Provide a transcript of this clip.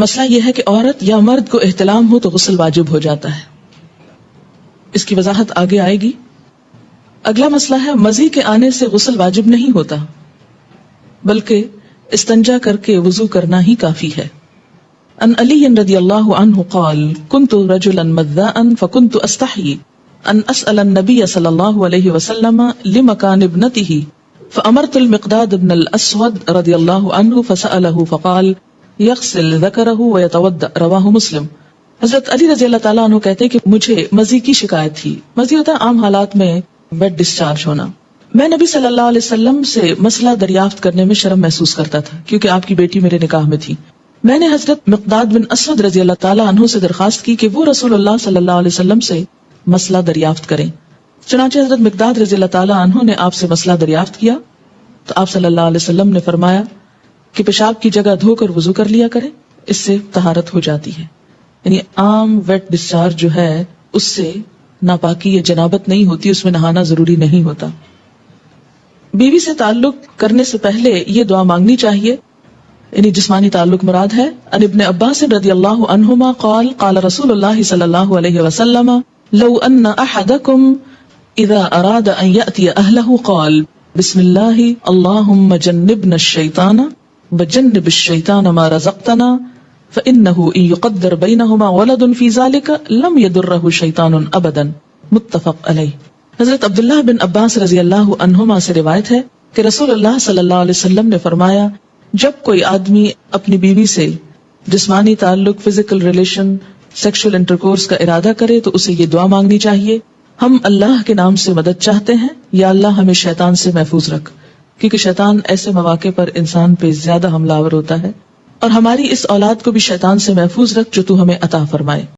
مسئلہ یہ ہے کہ عورت یا مرد کو احتلام ہو تو غسل واجب ہو جاتا ہے، اس کی وضاحت آگے آئے گی۔ اگلا مسئلہ ہے مزی کے آنے سے غسل واجب نہیں ہوتا، بلکہ استنجا کر کے وضو کرنا ہی کافی ہے۔ ان علی رضی اللہ عنہ قال كنت رجلا مذاء فكنت استحيي ان اسأل النبي صلی اللہ علیہ وسلم لمكان ابنته فامرت المقداد بن الاسود رضی اللہ عنہ فسأله فقال يغسل ذکرہ ويتوضأ، رواہ مسلم۔ حضرت علی رضی اللہ تعالیٰ عنہ کہتے ہیں کہ مجھے مزی کی شکایت تھی۔ مزی ہوتا ہے عام حالات میں ویٹ ڈسچارج ہونا۔ میں نبی صلی اللہ علیہ وسلم سے مسئلہ دریافت کرنے میں شرم محسوس کرتا تھا کیونکہ آپ کی بیٹی میرے نکاح میں تھی۔ میں نے حضرت مقداد بن اسود رضی اللہ تعالیٰ عنہ سے درخواست کی کہ وہ رسول اللہ صلی اللہ علیہ وسلم سے مسئلہ دریافت کریں۔ چنانچہ حضرت مقداد رضی اللہ تعالیٰ عنہ نے آپ سے مسئلہ دریافت کیا تو آپ صلی اللہ علیہ وسلم نے فرمایا کہ پیشاب کی جگہ دھو کر وضو کر لیا کریں، اس سے طہارت ہو جاتی ہے۔ یعنی عام ویٹ ڈسچارج جو ہے اس سے ناپاکی یا جنابت نہیں ہوتی، اس میں نہانا ضروری نہیں ہوتا۔ بیوی سے تعلق کرنے سے پہلے یہ دعا مانگنی چاہیے، یعنی جسمانی تعلق مراد ہے۔ ان ابن عباس رضی اللہ عنہما قال قال رسول اللہ صلی اللہ علیہ وسلم لو ان احدکم اذا اراد ان یأتی اہلہ قال بسم اللہ اللہم جنبنا الشیطان وجنب الشیطان ما رزقتنا فإنه إن يقدر بينهما ولد في ذلك لم يضره شيطان ابدا، متفق علیہ۔ حضرت عبداللہ بن عباس رضی اللہ عنہما سے روایت ہے کہ رسول اللہ صلی اللہ علیہ وسلم نے فرمایا جب کوئی آدمی اپنی بیوی سے جسمانی تعلق، فزیکل ریلیشن، سیکشل انٹرکورس کا ارادہ کرے تو اسے یہ دعا مانگنی چاہیے، ہم اللہ کے نام سے مدد چاہتے ہیں، یا اللہ ہمیں شیطان سے محفوظ رکھ، کیونکہ شیطان ایسے مواقع پر انسان پہ زیادہ حملہ آور ہوتا ہے، اور ہماری اس اولاد کو بھی شیطان سے محفوظ رکھ جو تو ہمیں عطا فرمائے۔